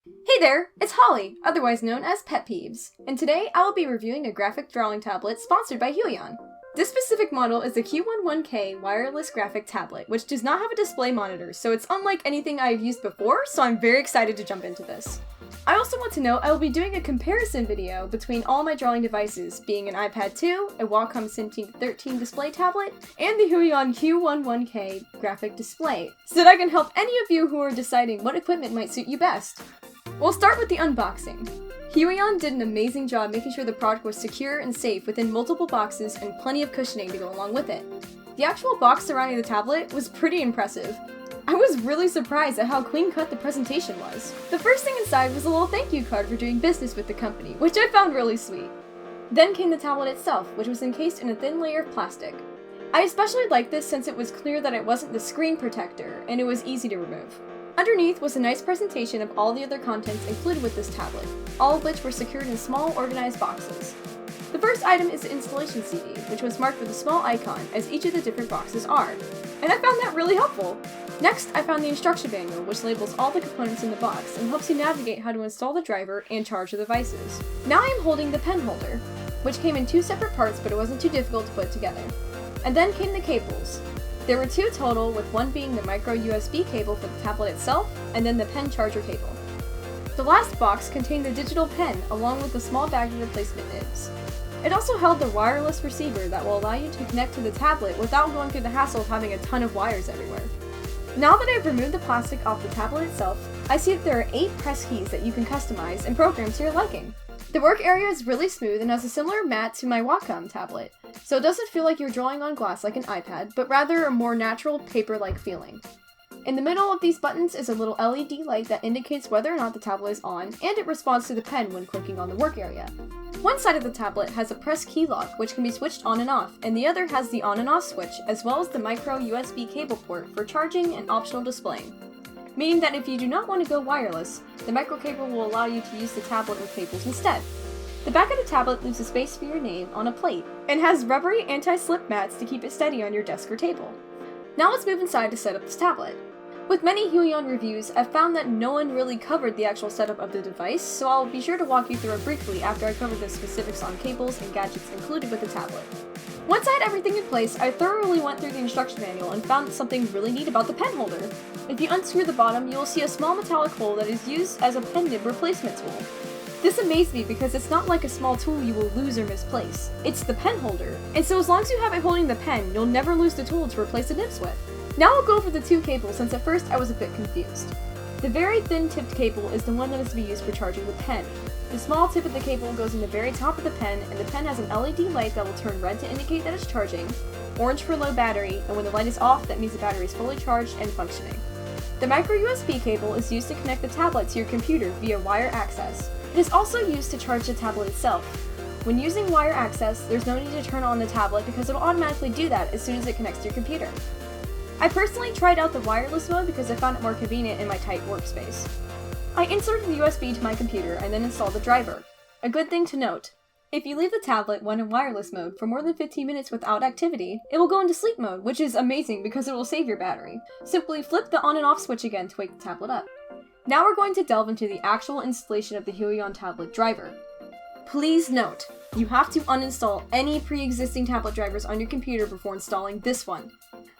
Hey there, it's Holly, otherwise known as PetPyves, and today I will be reviewing a graphic drawing tablet sponsored by Huion. This specific model is the Q11K wireless graphic tablet, which does not have a display monitor, so it's unlike anything I've used before, so I'm very excited to jump into this. I also want to note I will be doing a comparison video between all my drawing devices, being an iPad 2, a Wacom Cintiq 13 display tablet, and the Huion Q11K graphic display, so that I can help any of you who are deciding what equipment might suit you best. We'll start with the unboxing. Huion did an amazing job making sure the product was secure and safe within multiple boxes and plenty of cushioning to go along with it. The actual box surrounding the tablet was pretty impressive. I was really surprised at how clean cut the presentation was. The first thing inside was a little thank you card for doing business with the company, which I found really sweet. Then came the tablet itself, which was encased in a thin layer of plastic. I especially liked this since it was clear that it wasn't the screen protector, and it was easy to remove. Underneath was a nice presentation of all the other contents included with this tablet, all of which were secured in small, organized boxes. The first item is the installation CD, which was marked with a small icon, as each of the different boxes are, and I found that really helpful. Next, I found the instruction manual, which labels all the components in the box and helps you navigate how to install the driver and charge the devices. Now I am holding the pen holder, which came in two separate parts, but it wasn't too difficult to put together. And then came the cables. There were two total, with one being the micro USB cable for the tablet itself, and then the pen charger cable. The last box contained the digital pen, along with the small battery replacement nibs. It also held the wireless receiver that will allow you to connect to the tablet without going through the hassle of having a ton of wires everywhere. Now that I've removed the plastic off the tablet itself, I see that there are 8 press keys that you can customize and program to your liking. The work area is really smooth and has a similar mat to my Wacom tablet, so it doesn't feel like you're drawing on glass like an iPad, but rather a more natural paper-like feeling. In the middle of these buttons is a little LED light that indicates whether or not the tablet is on, and it responds to the pen when clicking on the work area. One side of the tablet has a press key lock, which can be switched on and off, and the other has the on and off switch, as well as the micro USB cable port for charging and optional displaying. Meaning that if you do not want to go wireless, the micro cable will allow you to use the tablet with cables instead. The back of the tablet leaves a space for your name on a plate, and has rubbery anti-slip mats to keep it steady on your desk or table. Now let's move inside to set up this tablet. With many Huion reviews, I've found that no one really covered the actual setup of the device, so I'll be sure to walk you through it briefly after I cover the specifics on cables and gadgets included with the tablet. Once I had everything in place, I thoroughly went through the instruction manual and found something really neat about the pen holder. If you unscrew the bottom, you will see a small metallic hole that is used as a pen nib replacement tool. This amazed me because it's not like a small tool you will lose or misplace. It's the pen holder, and so as long as you have it holding the pen, you'll never lose the tool to replace the nibs with. Now I'll go over the two cables since at first I was a bit confused. The very thin tipped cable is the one that is to be used for charging the pen. The small tip of the cable goes in the very top of the pen, and the pen has an LED light that will turn red to indicate that it's charging, orange for low battery, and when the light is off, that means the battery is fully charged and functioning. The micro USB cable is used to connect the tablet to your computer via wire access. It is also used to charge the tablet itself. When using wire access, there's no need to turn on the tablet because it'll automatically do that as soon as it connects to your computer. I personally tried out the wireless mode because I found it more convenient in my tight workspace. I inserted the USB to my computer and then installed the driver. A good thing to note: if you leave the tablet when in wireless mode for more than 15 minutes without activity, it will go into sleep mode, which is amazing because it will save your battery. Simply flip the on and off switch again to wake the tablet up. Now we're going to delve into the actual installation of the Huion tablet driver. Please note, you have to uninstall any pre-existing tablet drivers on your computer before installing this one.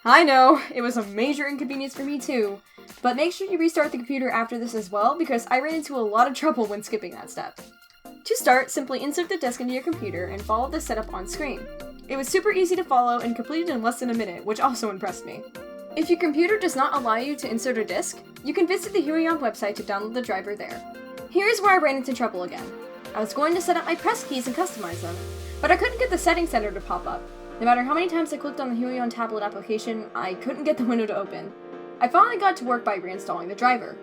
I know, it was a major inconvenience for me too, but make sure you restart the computer after this as well because I ran into a lot of trouble when skipping that step. To start, simply insert the disk into your computer and follow the setup on screen. It was super easy to follow and completed in less than a minute, which also impressed me. If your computer does not allow you to insert a disk, you can visit the Huion website to download the driver there. Here's where I ran into trouble again. I was going to set up my press keys and customize them, but I couldn't get the settings center to pop up. No matter how many times I clicked on the Huion tablet application, I couldn't get the window to open. I finally got to work by reinstalling the driver.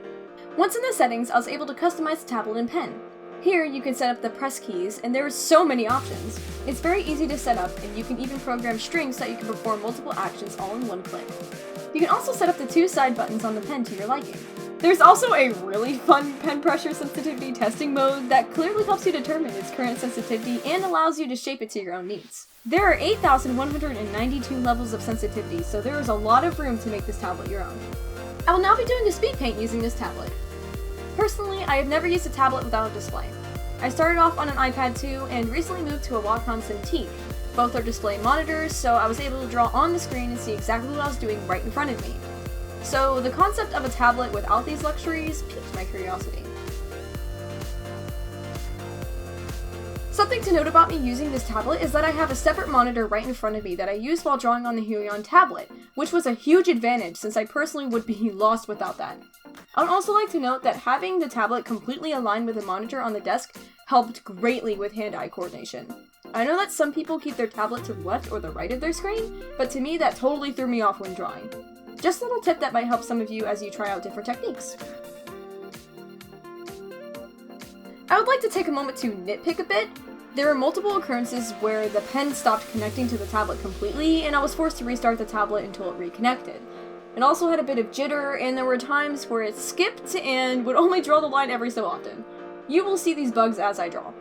Once in the settings, I was able to customize the tablet and pen. Here, you can set up the press keys, and there are so many options. It's very easy to set up, and you can even program strings so that you can perform multiple actions all in one click. You can also set up the 2 side buttons on the pen to your liking. There's also a really fun pen pressure sensitivity testing mode that clearly helps you determine its current sensitivity and allows you to shape it to your own needs. There are 8,192 levels of sensitivity, so there is a lot of room to make this tablet your own. I will now be doing a speed paint using this tablet. Personally, I have never used a tablet without a display. I started off on an iPad 2 and recently moved to a Wacom Cintiq. Both are display monitors, so I was able to draw on the screen and see exactly what I was doing right in front of me. So the concept of a tablet without these luxuries piqued my curiosity. Something to note about me using this tablet is that I have a separate monitor right in front of me that I use while drawing on the Huion tablet, which was a huge advantage since I personally would be lost without that. I would also like to note that having the tablet completely aligned with the monitor on the desk helped greatly with hand-eye coordination. I know that some people keep their tablet to the left or the right of their screen, but to me that totally threw me off when drawing. Just a little tip that might help some of you as you try out different techniques. I would like to take a moment to nitpick a bit. There were multiple occurrences where the pen stopped connecting to the tablet completely, and I was forced to restart the tablet until it reconnected. It also had a bit of jitter, and there were times where it skipped and would only draw the line every so often. You will see these bugs as I draw.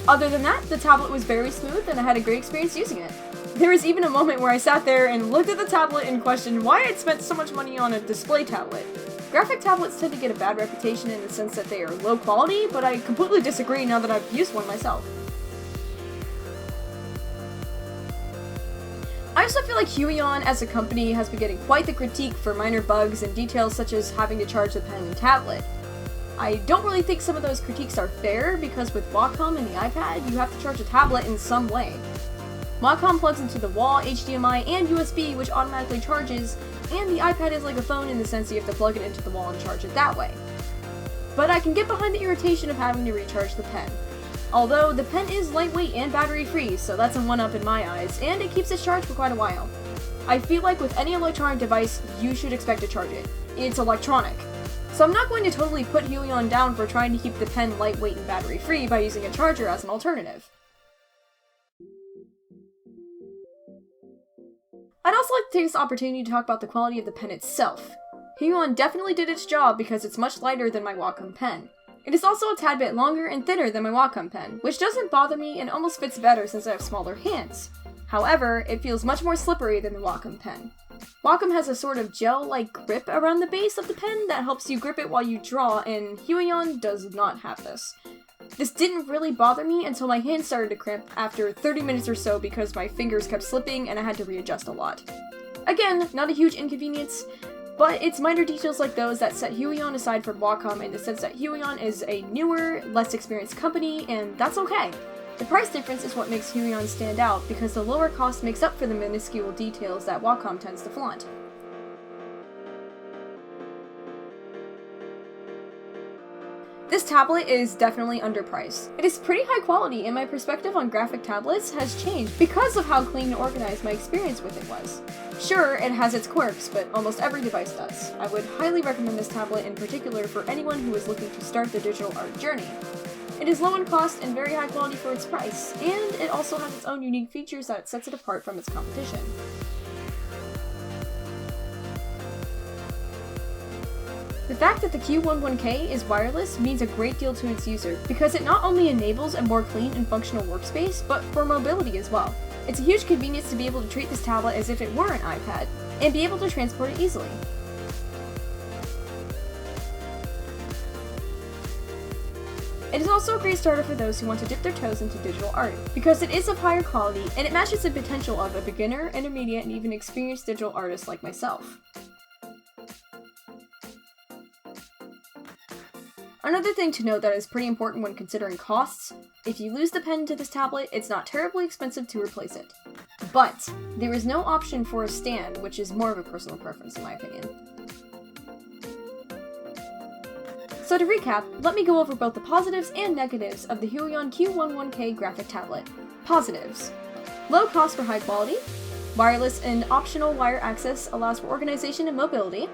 Other than that, the tablet was very smooth and I had a great experience using it. There was even a moment where I sat there and looked at the tablet and questioned why I'd spent so much money on a display tablet. Graphic tablets tend to get a bad reputation in the sense that they are low quality, but I completely disagree now that I've used one myself. I also feel like Huion as a company has been getting quite the critique for minor bugs and details such as having to charge the pen and tablet. I don't really think some of those critiques are fair because with Wacom and the iPad, you have to charge a tablet in some way. Wacom plugs into the wall, HDMI, and USB, which automatically charges, and the iPad is like a phone in the sense you have to plug it into the wall and charge it that way. But I can get behind the irritation of having to recharge the pen. Although, the pen is lightweight and battery-free, so that's a one-up in my eyes, and it keeps its charge for quite a while. I feel like with any electronic device, you should expect to charge it. It's electronic. So I'm not going to totally put Huion down for trying to keep the pen lightweight and battery-free by using a charger as an alternative. I'd also like to take this opportunity to talk about the quality of the pen itself. Huion definitely did its job because it's much lighter than my Wacom pen. It is also a tad bit longer and thinner than my Wacom pen, which doesn't bother me and almost fits better since I have smaller hands. However, it feels much more slippery than the Wacom pen. Wacom has a sort of gel-like grip around the base of the pen that helps you grip it while you draw, and Huion does not have this. This didn't really bother me until my hands started to cramp after 30 minutes or so because my fingers kept slipping and I had to readjust a lot. Again, not a huge inconvenience, but it's minor details like those that set Huion aside from Wacom in the sense that Huion is a newer, less experienced company, and that's okay. The price difference is what makes Huion stand out because the lower cost makes up for the minuscule details that Wacom tends to flaunt. This tablet is definitely underpriced. It is pretty high quality and my perspective on graphic tablets has changed because of how clean and organized my experience with it was. Sure, it has its quirks, but almost every device does. I would highly recommend this tablet in particular for anyone who is looking to start the digital art journey. It is low in cost and very high quality for its price, and it also has its own unique features that sets it apart from its competition. The fact that the Q11K is wireless means a great deal to its user because it not only enables a more clean and functional workspace, but for mobility as well. It's a huge convenience to be able to treat this tablet as if it were an iPad, and be able to transport it easily. It is also a great starter for those who want to dip their toes into digital art, because it is of higher quality and it matches the potential of a beginner, intermediate, and even experienced digital artist like myself. Another thing to note that is pretty important when considering costs, if you lose the pen to this tablet, it's not terribly expensive to replace it. But there is no option for a stand, which is more of a personal preference in my opinion. So to recap, let me go over both the positives and negatives of the Huion Q11K graphic tablet. Positives: low cost for high quality, wireless and optional wire access allows for organization and mobility,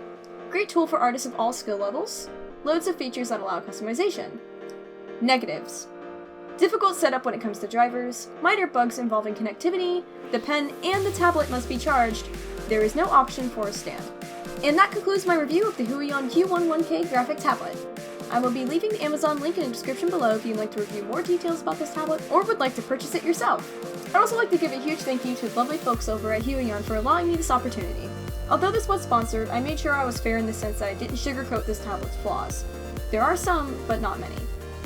great tool for artists of all skill levels, loads of features that allow customization. Negatives: difficult setup when it comes to drivers, minor bugs involving connectivity, the pen and the tablet must be charged, there is no option for a stand. And that concludes my review of the Huion Q11K graphic tablet. I will be leaving the Amazon link in the description below if you'd like to review more details about this tablet or would like to purchase it yourself. I'd also like to give a huge thank you to the lovely folks over at Huion for allowing me this opportunity. Although this was sponsored, I made sure I was fair in the sense that I didn't sugarcoat this tablet's flaws. There are some, but not many.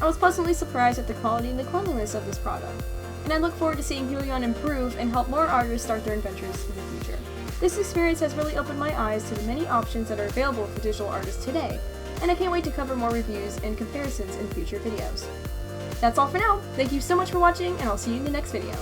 I was pleasantly surprised at the quality and the cleanliness of this product, and I look forward to seeing Huion improve and help more artists start their adventures in the future. This experience has really opened my eyes to the many options that are available for digital artists today, and I can't wait to cover more reviews and comparisons in future videos. That's all for now. Thank you so much for watching, and I'll see you in the next video.